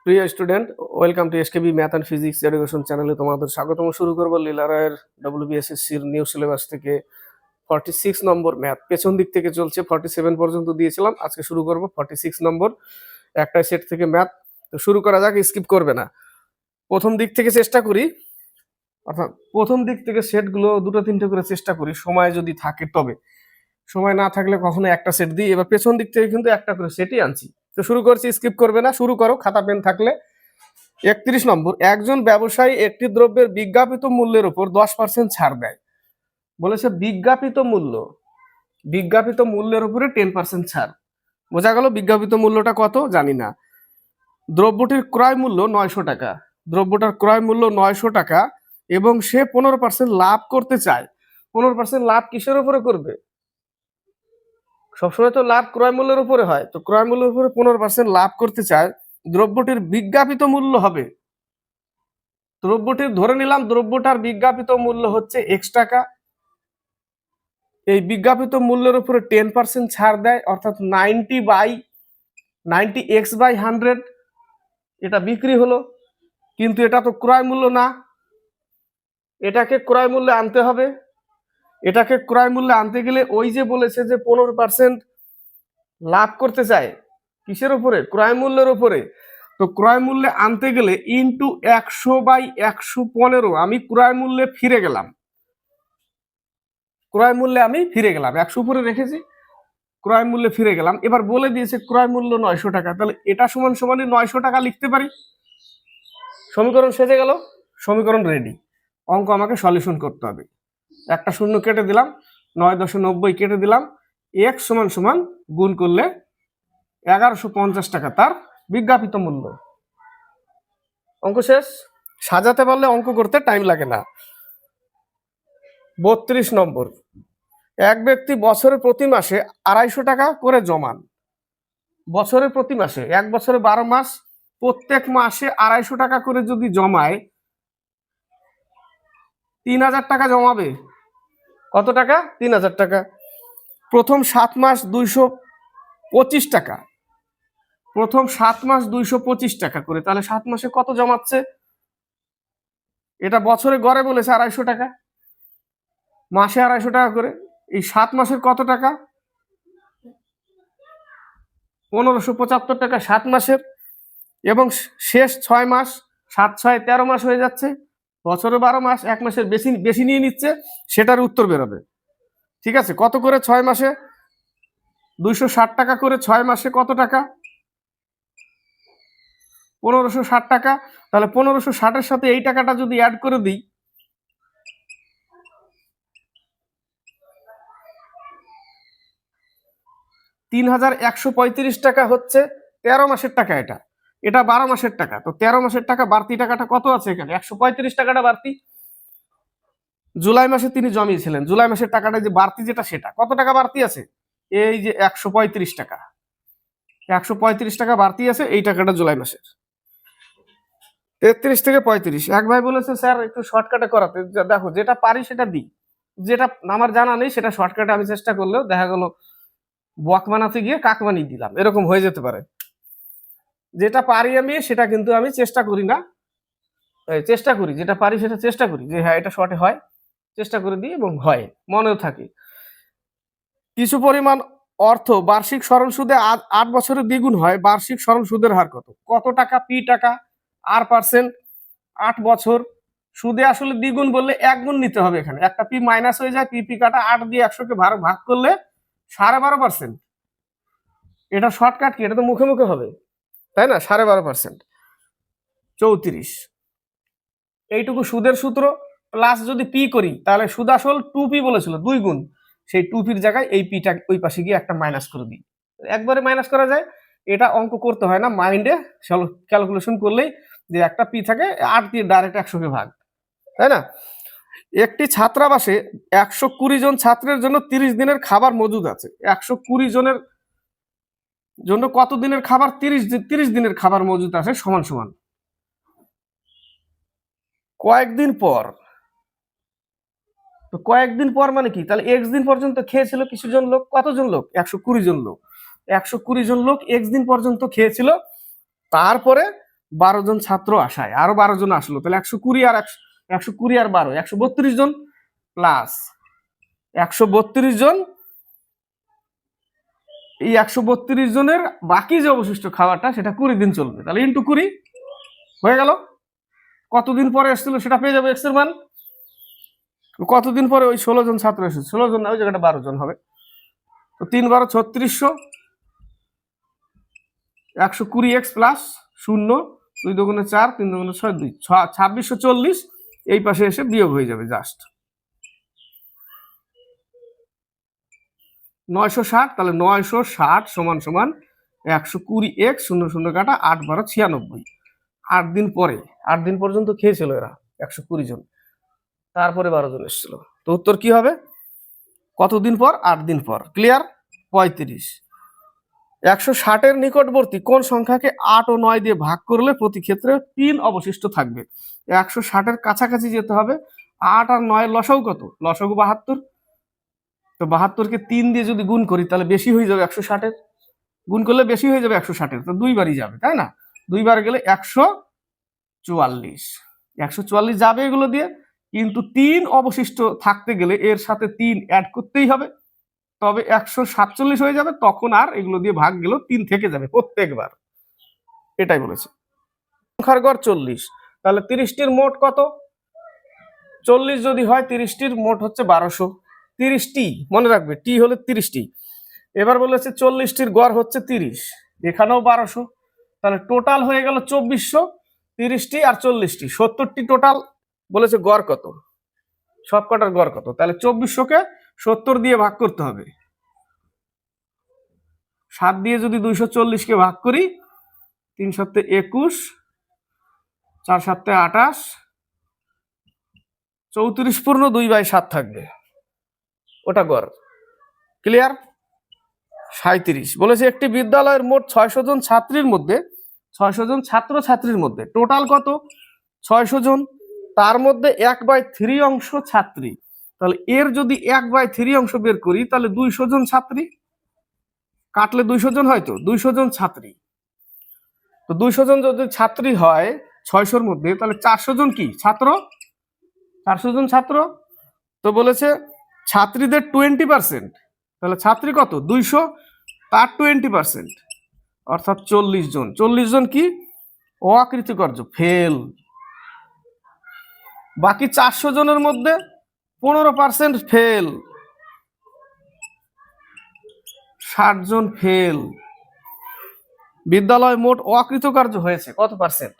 প্রিয় student, welcome to SKB math and physics education চ্যানেলে তোমাদের স্বাগতম। শুরু করবো লীলা রায়ের ডব্লিউবিএসএসসির নিউ সিলেবাস থেকে 46 নম্বর ম্যাথ। পেছন দিক থেকে চলছে, 47 পর্যন্ত দিয়েছিলাম, আজকে শুরু করব 46 নম্বর একটা সেট থেকে ম্যাথ। তো শুরু করা যাক, স্কিপ করবে না। প্রথম দিক থেকে চেষ্টা করি, অর্থাৎ প্রথম দিক থেকে সেটগুলো দুটো তিনটে করে চেষ্টা করি, সময় যদি থাকে তবে। সময় না থাকলে কখনো একটা সেট দিই। এবার পেছন দিক থেকে কিন্তু একটা করে সেটই আনছি। তো শুরু করছি, স্কিপ করবে না, শুরু করো, খাতা পেন থাকলে। 31 নম্বর, একজন ব্যবসায়ী একটি দ্রব্যের বিজ্ঞাপিত মূল্যের উপর 10% ছাড় দেয়। বলেছে বিজ্ঞাপিত মূল্যের উপরে 10% ছাড়। বোঝা গেল বিজ্ঞাপিত মূল্যটা কত জানি না। দ্রব্যটির ক্রয় মূল্য 900 টাকা, দ্রব্যটার ক্রয় মূল্য 900 টাকা এবং সে 15% লাভ করতে চায়। 15% লাভ কিসের উপরে করবে? সবসময় তো লাভ ক্রয় মূল্যের উপরে হয়, তো ক্রয় মূল্যের উপরে 15% লাভ করতে চায়। দ্রব্যটির বিজ্ঞাপিত মূল্য হবে, দ্রব্যটির ধরে নিলাম দ্রব্যটার বিজ্ঞাপিত মূল্য হচ্ছে X টাকা। এই বিজ্ঞাপিত মূল্যের উপরে 10% ছাড় দেয়, অর্থাৎ 90x/100 এটা বিক্রি হলো। কিন্তু এটা তো ক্রয় মূল্য না, এটাকে ক্রয় মূল্যে আনতে হবে। এটাকে ক্রয় মূল্যে আনতে গেলে ওই যে বলেছে যে 15% লাভ করতে চায়, কিসের উপরে? ক্রয় মূল্যের উপরে। তো ক্রয় মূল্যে আনতে গেলে ইন্টু 100/115 আমি ক্রয় মূল্যে ফিরে গেলাম। 100 উপরে রেখেছি, ক্রয় মূল্যে ফিরে গেলাম। এবার বলে দিয়েছে ক্রয় মূল্য 900 টাকা, তাহলে এটা সমান সমানই 900 টাকা লিখতে পারি। সমীকরণ সেজে গেল, সমীকরণ রেডি। অঙ্ক আমাকে সলিউশন করতে হবে। একটা শূন্য কেটে দিলাম, 9.90 কেটে দিলাম, x সমান সমান গুণ করলে 1150 টাকা তার বিজ্ঞাপিত মূল্য। অঙ্ক শেষ। সাজাতে পারলে অঙ্ক করতে টাইম লাগে না। 32 নম্বর, এক ব্যক্তি বছরে প্রতি মাসে 250 টাকা করে জমান। বছরে প্রতি মাসে, এক বছরে 12 মাস, প্রত্যেক মাসে 250 টাকা করে যদি জমায়, 3000 টাকা জমাবে। কত টাকা? 3000 টাকা। প্রথম 7 মাস 225 টাকা, প্রথম 7 মাস 225 টাকা করে, তাহলে 7 মাসে কত জমাচ্ছে? এটা বছরে গড়ে বলেছে 250 টাকা, মাসে 250 টাকা করে। এই 7 মাসের কত টাকা? 1575 টাকা 7 মাসের। এবং শেষ 6 মাস, 7×6 13 মাস হয়ে যাচ্ছে। বছরে 12 মাস, এক মাসের বেশি বেশি নিয়ে নিচ্ছে, সেটার উত্তর বেরোবে। ঠিক আছে, কত করে 6 মাসে? 260 টাকা করে 6 মাসে কত টাকা? 1560 টাকা। তাহলে 1560-এর সাথে এই টাকাটা যদি অ্যাড করে দিই, 3135 টাকা হচ্ছে 13 মাসের টাকা। এটা 12 মাসের টাকা। তো 13 মাসের টাকা বাড়তি টাকাটা কত আছে এখানে? 135 টাকাটা বাড়তি। জুলাই মাসে তিনি জমিয়েছিলেন, জুলাই মাসের টাকাটা যে বাড়তি যেটা, সেটা কত টাকা বাড়তি আছে? এই যে 135 টাকা, 135 টাকা বাড়তি আছে, এই টাকাটা জুলাই মাসের। 33 থেকে 35। এক ভাই বলেছে স্যার একটু শর্টকাটে করাতে। দেখো, যেটা পারি সেটা দিই, যেটা আমার জানা নেই সেটা শর্টকাটে আমি চেষ্টা করলেও দেখা গেল বক বানাতে গিয়ে কাক বানিয়ে দিলাম, এরকম হয়ে যেতে পারে। যেটা পারি আমি সেটা কিন্তু আমি চেষ্টা করি না, চেষ্টা করি যেটা পারি সেটা চেষ্টা করি যে হ্যাঁ এটা শর্টে হয়, চেষ্টা করে দিই এবং হয়, মনেও থাকে। কিছু পরিমাণ অর্থ বার্ষিক সরল সুদে 8 বছরে দ্বিগুণ হয়, বার্ষিক সরল সুদের হার কত? কত টাকা? পি টাকা, আর পার্সেন্ট, 8 বছর। সুদে আসলে দ্বিগুণ বললে 1 গুণ নিতে হবে, এখানে একটা পি মাইনাস হয়ে যায়, পি কাটা 8 দিয়ে 100-কে ভাগ করলে 12.5%। এটা শর্টকাট কি? এটা তো মুখে মুখে হবে, তাই না? 12.5%, 34। এইটুকু সুদের সূত্র। প্লাস যদি পি করি তাহলে সুদ আসল 2p বলেছিল, 2 গুণ। সেই 2pর জায়গায় এই পিটা ওই পাশে গিয়ে একটা মাইনাস করে দিই, একবারে মাইনাস করা যায়। এটা অঙ্ক করতে হয় না, মাইন্ডে ক্যালকুলেশন করলেই যে একটা পি থাকে, 8 দিয়ে ডাইরেক্ট 100-কে ভাগ, তাই না? একটি ছাত্রাবাসে 120 জন ছাত্রের জন্য 30 দিনের খাবার মজুদ আছে। 120 জনের জন্য কত দিনের খাবার? 30 দিনের খাবার মজুদ আছে, সমান সমান কয়েকদিন পর। তো কয়েকদিন পর মানে কি? তাহলে এক্স দিন পর্যন্ত খেয়েছিল কিছু জন লোক। কতজন লোক? 120 জন লোক। 120 জন লোক এক্স দিন পর্যন্ত খেয়েছিল। তারপরে 12 জন ছাত্র আসায় আরো 12 জন আসলো, তাহলে 120 আর 120 আর 12 132 জন প্লাস 132 জন। এই 132 জনের বাকি যে অবশিষ্ট খাওয়াটা সেটা 20 দিন চলবে, তাহলে ইন্টু 20 হয়ে গেল। কতদিন পরে এসেছিল সেটা পেয়ে যাবে এক্স এর মান। কতদিন পরে ওই 16 জন ছাত্র এসেছে, 16 জন না, ওই জায়গাটা 12 জন হবে। তো 3 12 3600, 120 এক্স প্লাস 0, 2 দুগুণে 4, 3 দুগুণে 6, 2 2640 এই পাশে এসে বিয়োগ হয়ে যাবে জাস্ট 960। তাহলে 960 সমান সমান 120 এক্স 0 0 কাটা 8 12 96। 8 দিন পরে, 8 দিন পর্যন্ত খেয়েছিল এরা 120 জন, তারপরে 12 জন এসেছিল। তো উত্তর কি হবে? কতদিন পর? 8 দিন পর। ক্লিয়ার? 35। 160 এর নিকটবর্তী কোন সংখ্যাকে 8 ও 9 দিয়ে ভাগ করলে প্রতি ক্ষেত্রে 3 অবশিষ্ট থাকবে? 160 এর কাছাকাছি যেতে হবে। 8 আর 9 এর লসাগু কত? লসাগু 72। তো 72 কে 3 দিয়ে যদি গুণ করি তাহলে বেশি হয়ে যাবে 160 এর, গুণ করলে বেশি হয়ে যাবে 160 এর, তো দুইবারই যাবে, তাই না? দুইবার গেলে 144। 144 যাবে এগুলো দিয়ে, কিন্তু 3 অবশিষ্ট থাকতে গেলে এর সাথে 3 অ্যাড করতেই হবে, তবে 147 হয়ে যাবে। তখন আর এগুলো দিয়ে ভাগ গেল 3 থেকে যাবে প্রত্যেকবার, এটাই বলেছে। সংখ্যার গড় 40, তাহলে 30টির মোট কত? 40 যদি হয় 30টির মোট হচ্ছে 1200। 30টি মনে রাখবে, টি হলে 30টি। এবার বলেছে 40টির গড় হচ্ছে 30, এখানেও 1200, তাহলে টোটাল হয়ে গেল 2400। 30টি আর 40টি 70টি টোটাল। বলেছে গড় কত, সব কটার গড় কত? তাহলে 2400কে 70 দিয়ে ভাগ করতে হবে। 7 দিয়ে যদি 240কে ভাগ করি, 3 7 21, 4 7 28, 34 পূর্ণ 2/7 থাকবে, ওটা গড়। ক্লিয়ার? 37 বলেছে একটি বিদ্যালয়ের মোট 600 জন ছাত্রীর মধ্যে, 600 জন ছাত্র ছাত্রীর মধ্যে টোটাল কত? 600 জন, তার মধ্যে 1/3 অংশ ছাত্রী। তাহলে এর যদি 1/3 অংশ বের করি তাহলে 200 জন ছাত্রী, কাটলে 200 জন হয়, তো 200 জন ছাত্রী। তো 200 জন যদি ছাত্রী হয় 600-র মধ্যে, তাহলে 400 জন কি ছাত্র? 400 জন ছাত্র। তো বলেছে ছাত্রীদের 20%, তাহলে ছাত্রী কত? 200, তার 20%, অর্থাৎ 40 জন। 40 জন কি? অকৃতকার্য, ফেল। বাকি 400 জনের মধ্যে 15% ফেল, 60 জন ফেল। বিদ্যালয় মোট অকৃতকার্য হয়েছে কত পার্সেন্ট?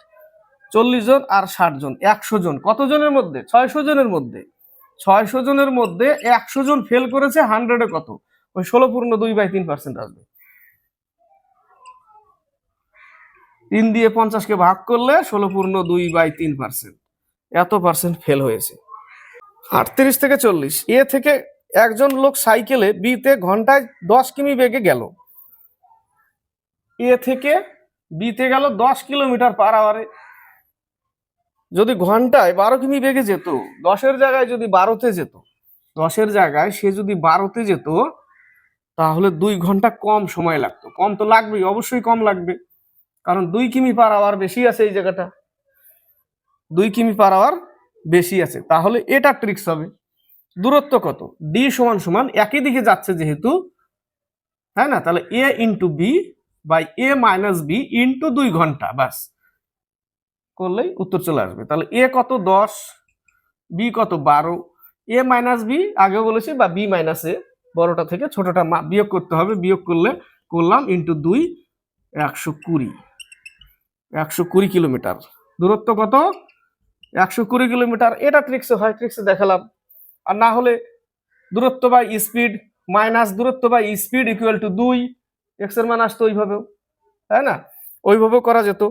40 জন আর 60 জন, 100 জন। কত জনের মধ্যে? 600 জনের মধ্যে। 600 জনের মধ্যে 100 জন ফেল করেছে, 100-এ কত? ওই 16 পূর্ণ 2/3% আসবে। 3 দিয়ে 50-কে ভাগ করলে 16 পূর্ণ 2/3%, এত পার্সেন্ট ফেল হয়েছে। 38 থেকে 40, এ থেকে একজন লোক সাইকেলে বিতে ঘন্টায় 10 কিমি বেগে গেল। এ থেকে বিতে গেল 10 কিলোমিটার পার আওয়ারে। যদি ঘন্টায় 12 কিমি বেগে যেত, 10-এর জায়গায় যদি 12-তে যেত, 10-এর জায়গায় সে যদি 12-তে যেত, তাহলে 2 ঘন্টা কম সময় লাগতো। কম তো লাগবেই, অবশ্যই কম লাগবে, কারণ 2 কিমি পার আওয়ার বেশি আছে এই জায়গাটা, 2 কিমি পার আওয়ার বেশি আছে। তাহলে এটা ট্রিক্স হবে। দূরত্ব কত? ডি সমান সমান একই দিকে যাচ্ছে যেহেতু, তাই না? তাহলে a into b by a minus b into 2 ঘন্টা, বাস করলেই উত্তর চলে আসবে। তাহলে এ কত? 10, বি কত? 12, এ মাইনাস বি আগেও বলেছি, বা বি মাইনাস এ, বড়টা থেকে ছোটটা বিয়োগ করতে হবে। বিয়োগ করলে করলাম ইন্টু 2, 120। 120 কিলোমিটার দূরত্ব কত? 120 কিলোমিটার। এটা ট্রিক্সে হয়, ট্রিক্সে দেখালাম। আর না হলে দূরত্ব বাই স্পিড মাইনাস দূরত্ব by speed equal to 2, x এর মান আসতো ওইভাবেও, তাই না? ওইভাবেও করা যেত।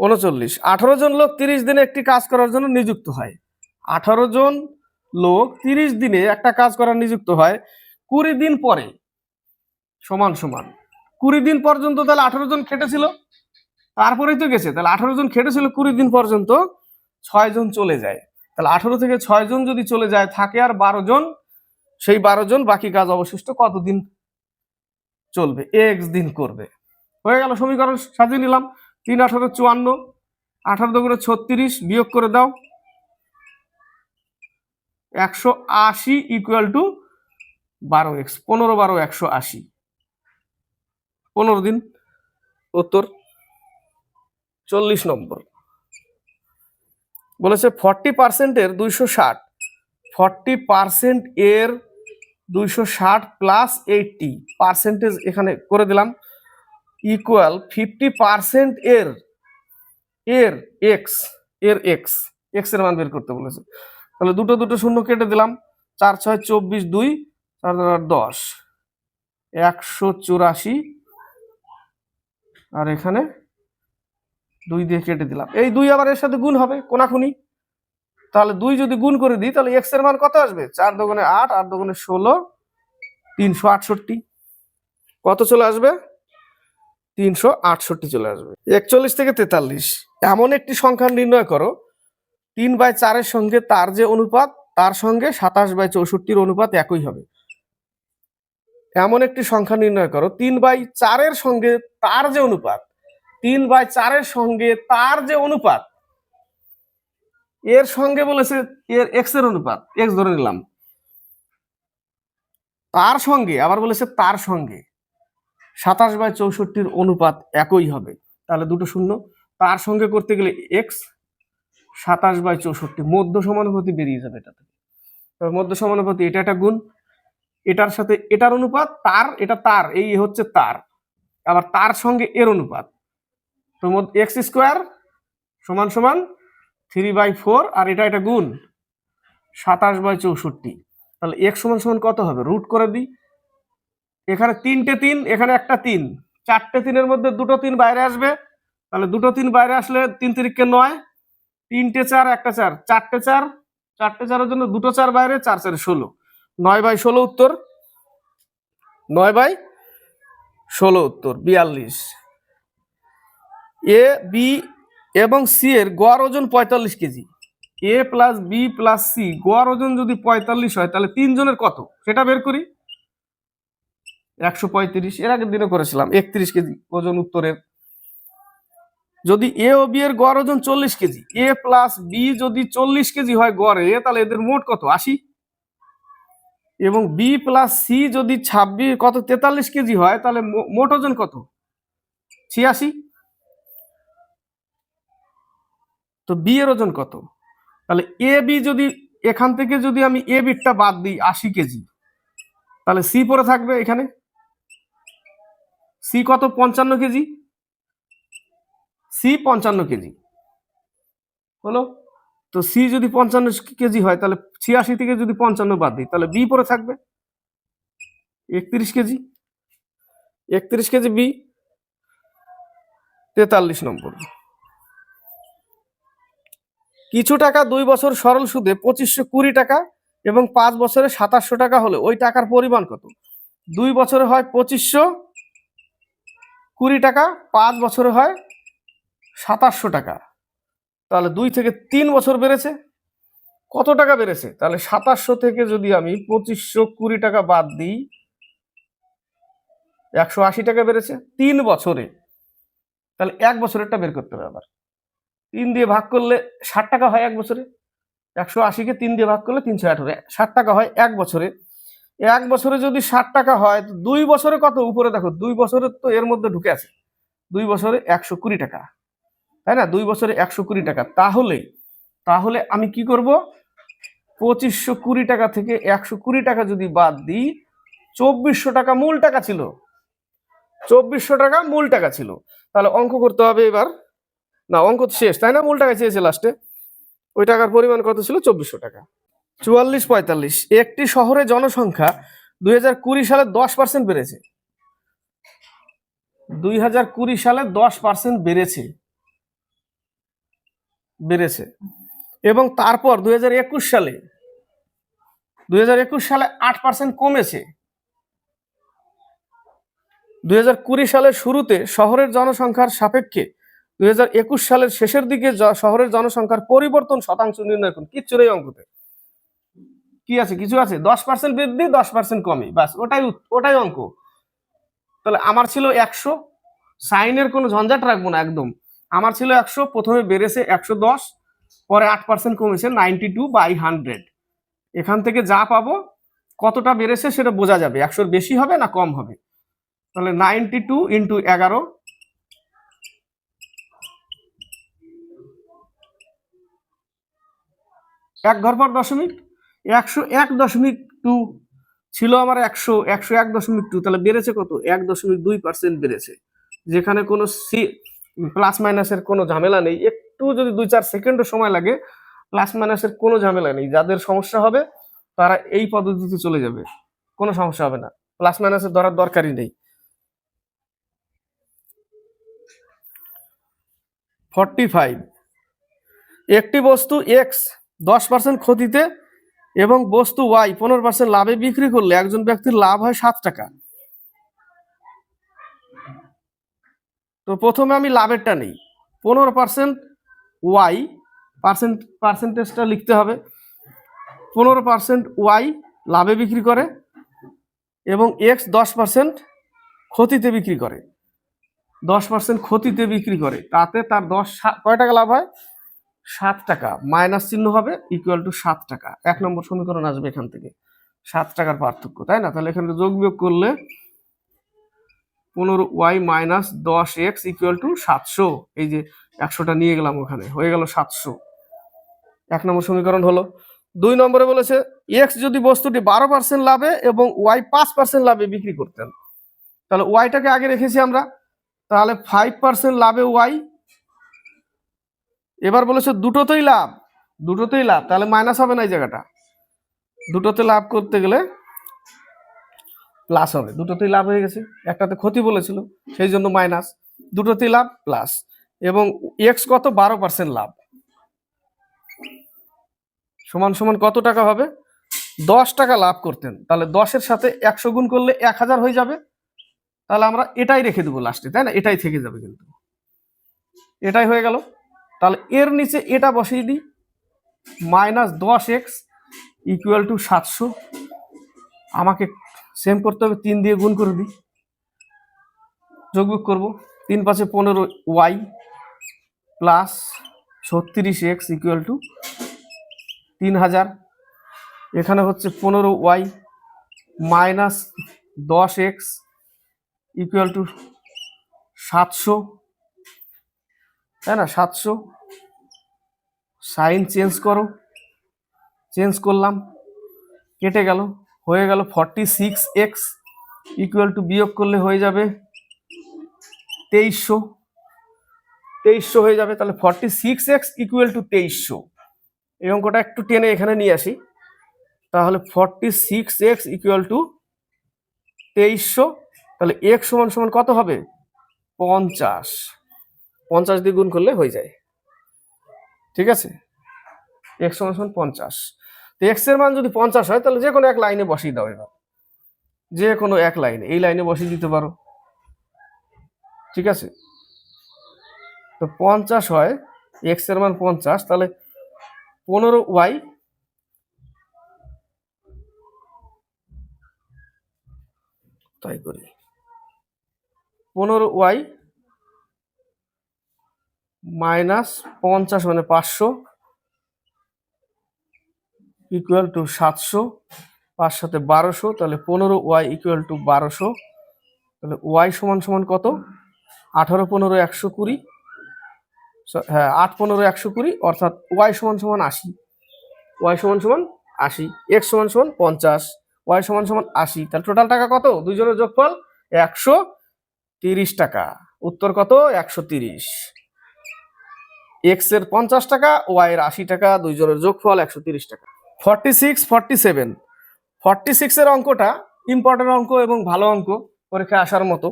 39, 18 জন লোক 30 দিনে একটি কাজ করার জন্য নিযুক্ত হয়। 18 জন লোক 30 দিনে একটা কাজ করার নিযুক্ত হয়, 20 দিন পরে সমান সমান 20 দিন পর্যন্ত, তাহলে 18 জন খেটেছিল, তারপরেই তো গেছে। তাহলে 18 জন খেটেছিল 20 দিন পর্যন্ত, 6 জন চলে যায়। তাহলে 18 থেকে 6 জন যদি চলে যায়, থাকে আর 12 জন। সেই 12 জন বাকি কাজ অবশিষ্ট কতদিন চলবে? এক্স দিন করবে। হয়ে গেল, সমীকরণ সাজিয়ে নিলাম। 3 18 54, 18 দুগুণে 36, বিয়োগ করে দাও 180 ইকুয়াল টু 12x। 15 12 180, 15 দিন। উত্তর 40 নম্বর। বলেছে 40% এর 260, 40% এর 260 প্লাস 80 পার্সেন্টেজ এখানে করে দিলাম ইকুয়াল 50% এর এক্স এর মান বের করতে বলেছে। তাহলে দুটো শূন্য কেটে দিলাম, 4 6 24, 2 4 10, 184, আর এখানে 2 দিয়ে কেটে দিলাম। এই 2 আবার এর সাথে গুণ হবে কোনাকুনি, তাহলে 2 যদি গুণ করে দিই তাহলে এক্স এর মান কত আসবে? 4 দুগুণে 8, 8 দুগুণে 16, 368। কত চলে আসবে? 368 চলে আসবে। 41 থেকে 43 এমন একটি সংখ্যা নির্ণয় করো 3/4 এর সঙ্গে তার যে অনুপাত তার সঙ্গে 27/64 অনুপাত একই হবে। এমন একটি সংখ্যা নির্ণয় করো 3/4 এর সঙ্গে তার যে অনুপাত, 3/4 এর সঙ্গে তার যে অনুপাত, এর সঙ্গে বলেছে এর এক্স এর অনুপাত, এক্স ধরে নিলাম, তার সঙ্গে আবার বলেছে তার সঙ্গে 27/64 অনুপাত একই হবে। তাহলে দুটো শূন্য, তার সঙ্গে করতে গেলে এক্স, 27/64 মধ্য সমানুপাতি বেরিয়ে যাবে। এটা থেকে মধ্য সমানুপাতি, এটা একটা গুণ, এটার সাথে এটার অনুপাত, তার এটা তার, এই হচ্ছে তার, আবার তার সঙ্গে এর অনুপাত, তো এক্স স্কোয়ার সমান সমান 3/4, আর এটা এটা গুণ 27/64। তাহলে এক্স সমান সমান কত হবে? রুট করে দিই, এখানে 3টে 3, এখানে একটা 3, 4টে 3-এর মধ্যে দুটো 3 বাইরে আসবে, তাহলে দুটো 3 বাইরে আসলে 3 3 9, 3টে 4 একটা 4, 4টে 4, 4টে 4-এর জন্য দুটো 4 বাইরে, 4 4 16, 9/16 উত্তর, 9/16 উত্তর 42। এ বি এবং সি এর গড় ওজন 45 কেজি। এ প্লাস বি প্লাস সি গড় ওজন যদি 45 হয় তাহলে 3 জনের কত সেটা বের করি। 135, এর আগের দিনে করেছিলাম 31 কেজি ওজন উত্তরের। যদি এ ও বি এর গড় ওজন 40 কেজি, এ প্লাস বি যদি 40 কেজি হয় গড়ে, তাহলে এদের মোট কত? 80। এবং বি প্লাস সি যদি 43 কেজি হয়, তাহলে মোট ওজন কত? 86। তো বি এর ওজন কত? তাহলে এ বি যদি এখান থেকে যদি আমি এ বিটটা বাদ দিই 80 কেজি, তাহলে সি পড়ে থাকবে এখানে। সি কত? 55 কেজি। সি 55 কেজি হলো। তো সি যদি 55 কেজি হয়, তাহলে 86 থেকে যদি 55 বাদ দিই, তাহলে বি পড়ে থাকবে 31 কেজি। 31 KG B. 43 নম্বর। কিছু টাকা 2 বছর সরল সুদে 2520 টাকা এবং 5 বছরে 2700 টাকা হলে ওই টাকার পরিমাণ কত? 2 বছরে হয় 2520 টাকা, 5 বছরে হয় 2700 টাকা। তাহলে 2 থেকে 3 বছর বেড়েছে। কত টাকা বেড়েছে? তাহলে 2700 থেকে যদি আমি 2520 টাকা বাদ দিই, 180 টাকা বেড়েছে 3 বছরে। তাহলে 1 বছরেরটা বের করতে হবে। আবার 3 দিয়ে ভাগ করলে 60 টাকা হয় 1 বছরে। 180-কে 3 দিয়ে ভাগ করলে 318, 60 টাকা হয় 1 বছরে। 1 বছরে যদি 60 টাকা হয়, 2 বছরে কত? উপরে দেখো 2 বছরে তো এর মধ্যে ঢুকে আছে, 2 বছরে 120 টাকা, তাই না? 2 বছরে 120 টাকা। তাহলে আমি কি করব? 2520 টাকা থেকে 120 টাকা যদি বাদ দিই, 2400 টাকা মূল টাকা ছিল, 2400 টাকা মূল টাকা ছিল। তাহলে অঙ্ক করতে হবে এবার। না, অঙ্ক শেষ, তাই না? মূল টাকা চেয়েছে লাস্টে। ওই টাকার পরিমাণ কত ছিল? 2400 টাকা। 44 45 একটি শহরে জনসংখ্যা 2020 সালে 10% বেড়েছে। 2020 সালে 10% বেড়েছে এবং তারপর 2021 সালে 8% কমেছে। 2020 সালের শুরুতে শহরের জনসংখ্যার সাপেক্ষে 2021 সালের শেষের দিকে শহরের জনসংখ্যার পরিবর্তন শতাংশ নির্ণয় করুন। কিচ্ছু নেই অঙ্কতে। কি আছে? কিছু আছে? 10% বৃদ্ধি, 10% কমে, বাস ওটাই অঙ্ক। তাহলে আমার ছিল 100, সাইনের কোনো ঝঞ্ঝাট রাখবো না একদম। আমার ছিল 100, প্রথমে বেড়েছে 110, পরে 8% কমেছে 92/100। এখান থেকে যা পাবো কতটা বেড়েছে সেটা বোঝা যাবে, 100-র বেশি হবে না কম হবে। তাহলে 92 × 11, এক ঘর পর দশমিক, 101.2 ছিল আমার 100, 101.2, তাহলে বেড়েছে কত? 1.2% বেড়েছে। যেখানে কোনো প্লাস মাইনাসের কোনো ঝামেলা নেই, একটু যদি 2-4 সেকেন্ডও সময় লাগে, প্লাস মাইনাসের কোনো ঝামেলা নেই। যাদের সমস্যা হবে তারা এই পদ্ধতিতে চলে যাবে, কোনো সমস্যা হবে না, প্লাস মাইনাসের ধরার দরকারই নেই। 45, একটি বস্তু এক্স 10% ক্ষতিতে এবং বস্তু ওয়াই 15% লাভে বিক্রি করলে একজন ব্যক্তির লাভ হয় 7 টাকা। তো প্রথমে আমি লাভেরটা নেই, 15% ওয়াই, পার্সেন্টেজটা লিখতে হবে। 15% ওয়াই লাভে বিক্রি করে এবং এক্স 10% ক্ষতিতে বিক্রি করে, 10% ক্ষতিতে বিক্রি করে, তাতে তার কয় টাকা লাভ হয়? 7 টাকা। মাইনাস চিহ্ন হবে, ইকুয়াল টু 7 টাকা। 1 নম্বর সমীকরণ আসবে এখান থেকে, 7 টাকার পার্থক্য, তাই না? তাহলে এখানে যোগ বিয়োগ করলে 15y - 10x ইকুয়াল টু 700। এই যে 100টা নিয়ে গেলাম ওখানে, হয়ে গেল 700। 1 নম্বর সমীকরণ হলো। 2 নম্বরে বলেছে এক্স যদি বস্তুটি 12% লাভে এবং ওয়াই 5% লাভে বিক্রি করতেন, তাহলে ওয়াইটাকে আগে রেখেছি আমরা, তাহলে 5% লাভে ওয়াই। এবার বলেছে দুটোতেই লাভ, দুটোতেই লাভ, তাহলে মাইনাস হবে না এই জায়গাটা, দুটোতে লাভ করতে গেলে প্লাস হবে। দুটোতেই লাভ হয়ে গেছে, একটাতে ক্ষতি বলেছিল সেই জন্য মাইনাস, দুটোতেই লাভ প্লাস। এবং এক্স কত? 12% লাভ, সমান সমান কত টাকা হবে? 10 টাকা লাভ করতেন, তাহলে 10-এর সাথে 100 গুণ করলে 1000 হয়ে যাবে। তাহলে আমরা এটাই রেখে দেবো লাস্টে, তাই না? এটাই থেকে যাবে, কিন্তু এটাই হয়ে গেল। তাহলে এর নিচে এটা বসিয়ে দিই, -10x ইকুয়াল টু 700। আমাকে সেম করতে হবে, 3 দিয়ে গুণ করে দিই, যোগবিয়োগ করবো। 3 × 5 = 15y plus 36x equal to 3000। এখানে হচ্ছে 15y minus 10x equal to 700, তাই না? 700। সাইন চেঞ্জ করো, চেঞ্জ করলাম, কেটে গেল, হয়ে গেল 46x ইকুয়াল টু, বিয়োগ করলে হয়ে যাবে 2300, 2300 হয়ে যাবে। তাহলে 46x ইকুয়াল টু 2300। এই অঙ্কটা একটু টেনে এখানে নিয়ে আসি, তাহলে 46x ইকুয়াল টু 2300। তাহলে x সমান সমান কত হবে? 50। 50 দিয়ে গুণ করলে হয়ে যায়, ঠিক আছে? x সমান সমান 50। তো x এর মান যদি 50 হয় তাহলে যে কোনো এক লাইনে বসিয়ে দাও। এবার যে কোনো এক লাইনে, এই লাইনে বসিয়ে দিতে পারো, ঠিক আছে? তো 50 হয়, x এর মান 50, তাহলে 15y তাই করি, 15y মাইনাস 50 মানে 500 ইকুয়াল টু 700, 5 সাথে 1200, তাহলে 15y ইকুয়াল টু 1200। তাহলে y সমান সমান কত? 18 15 120, হ্যাঁ 8 15 120, অর্থাৎ y সমান সমান 80। y সমান সমান 80, x সমান সমান 50, y সমান সমান 80। তাহলে টোটাল টাকা কত? দুইজনের যোগফল 130 টাকা। উত্তর কত? 130। x এর 50 টাকা, y এর 80 টাকা, দুইজনের যোগফল 130 টাকা। 46 47, 46 এর অঙ্কটা ইম্পর্টেন্ট অঙ্ক এবং ভালো অঙ্ক, পরীক্ষায় আসার মতো।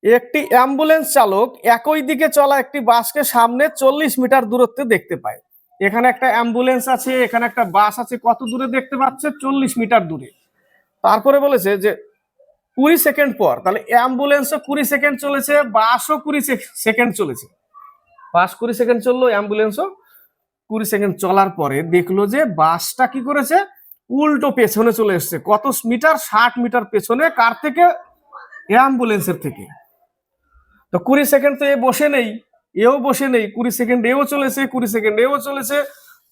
একটি অ্যাম্বুলেন্স চালক একই দিকে চলা একটি বাসকে সামনে 40 মিটার দূরত্বে দেখতে পায়। এখানে একটা অ্যাম্বুলেন্স আছে, এখানে একটা বাস আছে, কত দূরে দেখতে পাচ্ছে? 40 মিটার দূরে। তারপরে বলেছে যে 20 সেকেন্ড পর, তাহলে অ্যাম্বুলেন্সও 20 সেকেন্ড চলেছে, বাসও 20 সেকেন্ড চলেছে। বাস 20 সেকেন্ড চললো, অ্যাম্বুলেন্সও 20 সেকেন্ড চলার পরে দেখলো যে বাসটা কি করেছে? উল্টো পেছনে চলে এসছে। কত মিটার? 60 মিটার পেছনে। কার থেকে? অ্যাম্বুলেন্সের থেকে। তো 20 সেকেন্ড তো এ বসে নেই, এও বসে নেই, 20 সেকেন্ড এও চলেছে, 20 সেকেন্ড এও চলেছে।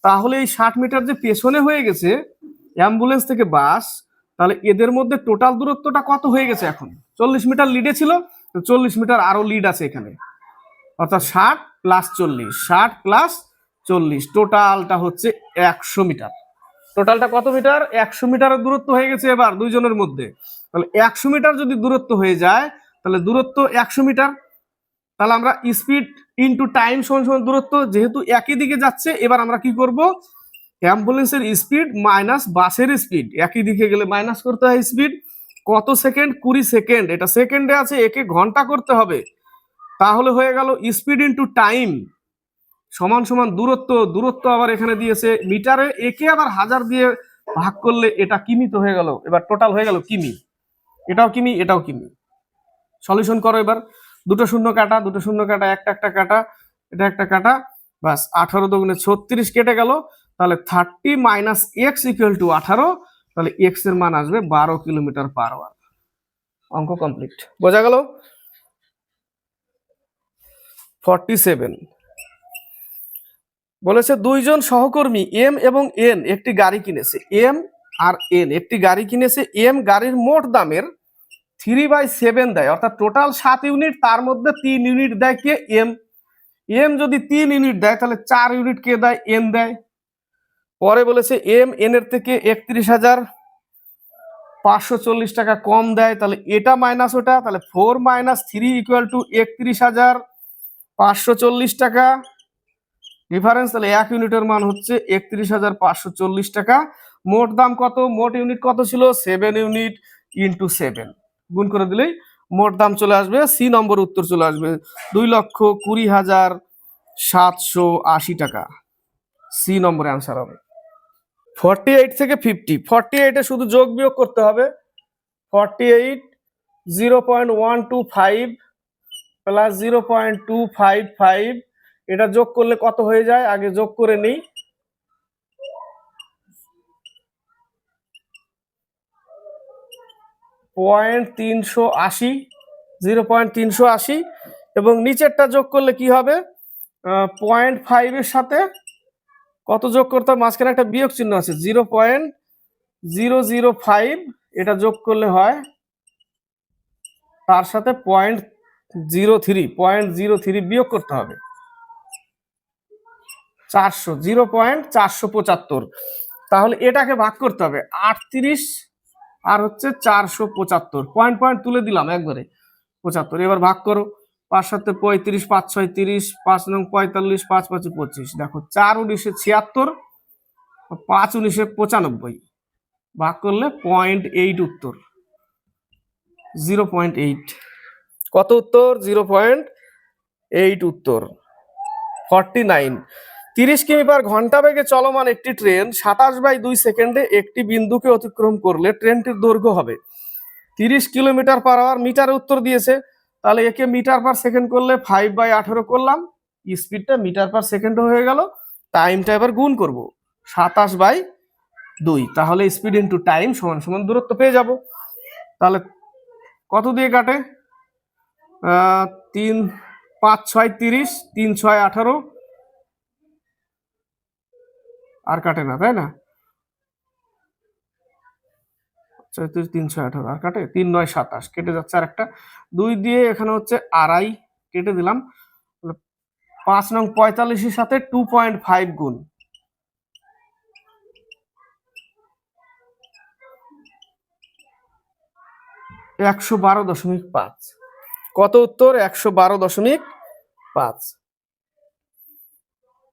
তাহলে এই 60 মিটার যে পেছনে হয়ে গেছে অ্যাম্বুলেন্স থেকে বাস, তাহলে এদের মধ্যে টোটাল দূরত্বটা কত হয়ে গেছে? এখন 40 মিটার লিডে ছিল, তো 40 মিটার আরো লিড আছে এখানে, অর্থাৎ 60 + 40, 60 + 40, টোটালটা হচ্ছে 100 মিটার। টোটালটা কত মিটার? 100 মিটারের দূরত্ব হয়ে গেছে এবার দুইজনের মধ্যে। তাহলে 100 মিটার যদি দূরত্ব হয়ে যায়, তাহলে দূরত্ব 100 মিটার। তাহলে আমরা স্পিড ইনটু টাইম সমান সমান দূরত্ব, যেহেতু একই দিকে যাচ্ছে, এবার আমরা কি করব? অ্যাম্বুলেন্সের স্পিড মাইনাস বাসের স্পিড, একই দিকে গেলে মাইনাস করতে হয় স্পিড। কত সেকেন্ড? 20 সেকেন্ড, এটা সেকেন্ডে আছে, একে ঘন্টা করতে হবে। তাহলে হয়ে গেল স্পিড ইনটু টাইম সমান সমান দূরত্ব, দূরত্ব আবার এখানে দিয়েছে মিটারে, একে আবার 1000 দিয়ে ভাগ করলে এটা কিমিতে হয়ে গেল। এবার টোটাল হয়ে গেল কিমি, এটাও কিমি এটাও কিমি। সলিউশন করো এবার, দুটো শূন্য কাটা, দুটো শূন্য কাটা, একটা একটা কাটা, এটা একটা কাটা, বাস 18 দুগুণে 36 কেটে গেল। তাহলে 30 - x = 18, তাহলে x এর মান আসবে 12 কিলোমিটার/আওয়ার। অঙ্ক কমপ্লিট। বোঝা গেল? 47 বলেছে দুইজন সহকর্মী এম এবং এন একটি গাড়ি কিনেছে। এম আর এন একটি গাড়ি কিনেছে। এম গাড়ির মোট দামের 3/7 দেয়, অর্থাৎ টোটাল 7 ইউনিট, তার মধ্যে 3 ইউনিট দেয় কে? এম। এম যদি 3 ইউনিট দেয়, তাহলে 4 ইউনিট কে দেয়? এন দেয়। পরে বলেছে এম এন এর থেকে 31,540 টাকা কম দেয়, তাহলে এটা মাইনাস ওটা, তাহলে 4 - 3 = 31,540 টাকা ডিফারেন্স। তাহলে 1 ইউনিটের মান হচ্ছে 31,540 টাকা। মোট দাম কত? মোট ইউনিট কত ছিল? 7 ইউনিট ইন্টু 7, গুণ করে দিলেই মোট দাম চলে আসবে। সি নম্বর উত্তর চলে আসবে 2,20,780 টাকা। সি নম্বরে অ্যান্সার হবে। 48 থেকে 50, 48 এ শুধু যোগ বিয়োগ করতে হবে। 48 0.125 প্লাস 0.255, এটা যোগ করলে কত হয়ে যায়? আগে যোগ করে নিই। 0.380, 0.380, এবং নিচেরটা যোগ করলে কি হবে? 0.5 এর সাথে কত যোগ করতে হবে? মাঝখানে একটা বিয়োগ চিহ্ন আছে, 0.005, এটা যোগ করলে হয় তার সাথে 0.03 বিয়োগ করতে হবে। 400, 0.475। তাহলে এটাকে ভাগ করতে হবে 38 আর হচ্ছে 475, পয়েন্ট পয়েন্ট তুলে দিলাম একবারে 75। এবার ভাগ করো, 5 7 35, 5 6 30, 5 9 45, 5 5 25। দেখো 4 19 76, 5 19 95, ভাগ করলে 0.8 উত্তর। 0.8 কত উত্তর? 0.8 উত্তর। 49 30 কিমি/ঘন্টা বেগে চলমান একটি ট্রেন 27/2 সেকেন্ডে একটি বিন্দুকে অতিক্রম করলে ট্রেনটির দৈর্ঘ্য হবে 30 কিলোমিটার/আওয়ার। মিটারে উত্তর দিয়েছে, তাহলে একে মিটার/সেকেন্ড করলে 5/18 করলাম, স্পিডটা মিটার/সেকেন্ড হয়ে গেল। টাইমটা এবার গুণ করব 27/2, তাহলে স্পিড ইনটু টাইম সমান সমান দূরত্ব পেয়ে যাব। তাহলে কত দিয়ে কাটে? 3 5 6 30, 3 6 18, আর কাটে না, তাই না? 34 3 6 18 আর কাটে? 3 9 27, কেটে যাচ্ছে আর একটা 2 দিয়ে, এখানে হচ্ছে আড়াই কেটে দিলাম। 5 নং 45 এর সাথে 2.5 গুণ, 112.5। কত উত্তর? 112.5।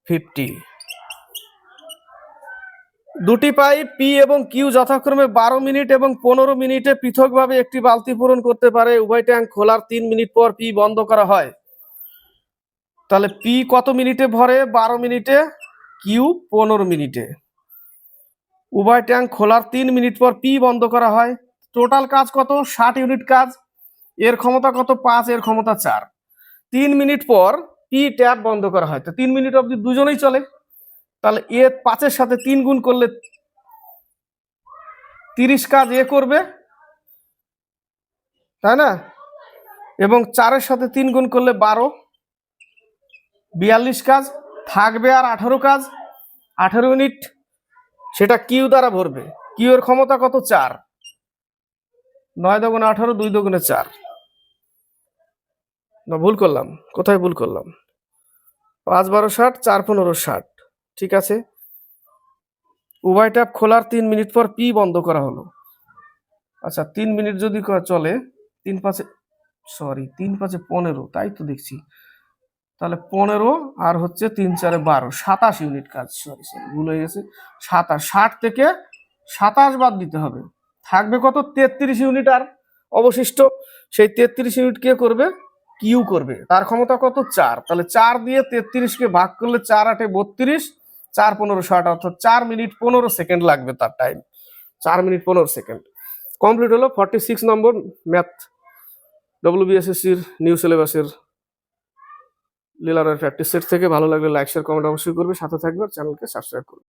50 দুটি পাইপ পি এবং কিউ যথাক্রমে 12 মিনিট এবং 15 মিনিটে পৃথকভাবে একটি বালতি পূরণ করতে পারে। উভয় ট্যাঙ্ক খোলার 3 মিনিট পর পি বন্ধ করা হয়। তাহলে পি কত মিনিটে ভরে? 12 মিনিটে, কিউ 15 মিনিটে। উভয় ট্যাঙ্ক খোলার 3 মিনিট পর পি বন্ধ করা হয়। টোটাল কাজ কত? 60 ইউনিট কাজ। এর ক্ষমতা কত? 5, এর ক্ষমতা 4। 3 মিনিট পর পি ট্যাপ বন্ধ করা হয়, তো 3 মিনিট অবধি দুজনেই চলে। তাহলে এ 5-এর সাথে 3 গুণ করলে 30 কাজ এ করবে, তাই না? এবং 4-এর সাথে 3 গুণ করলে 12, 42 কাজ, থাকবে আর 18 কাজ, 18 ইউনিট, সেটা কিউ দ্বারা ভরবে। কিউ এর ক্ষমতা কত? 4। 9 দুগুণে 18, 2 দুগুণে 4। না, ভুল করলাম, কোথায় ভুল করলাম? 5 12 60, 4 15 60। ঠিক আছে, উভয় ট্যাপ খোলার 3 মিনিট পর পি বন্ধ করা হলো। আচ্ছা, 3 মিনিট যদি চলে, 3 5 সরি 3 5 15, তাই তো দেখছি। তাহলে 15 আর হচ্ছে 3 4 12, 27 ইউনিট কাজ। সরি ভুল হয়ে গেছে। 27, 60 থেকে 27 বাদ দিতে হবে, থাকবে কত? 33 ইউনিট আর অবশিষ্ট। সেই 33 ইউনিট কে করবে? কিউ করবে। তার ক্ষমতা কত? 4। তাহলে 4 দিয়ে 33 কে ভাগ করলে 4 8 32, 4 15 60, অর্থাৎ 4 মিনিট 15 সেকেন্ড লাগবে তার টাইম। 4 মিনিট 15 সেকেন্ড কমপ্লিট হলো। 46 নম্বর ম্যাথ ডব্লিউবিএসএসসির নিউ সিলেবাসের লিলারের প্র্যাকটিস সেট থেকে। ভালো লাগলে লাইক শেয়ার কমেন্ট অবশ্যই করবে, সাথে থাকবে, চ্যানেলকে সাবস্ক্রাইব করবে।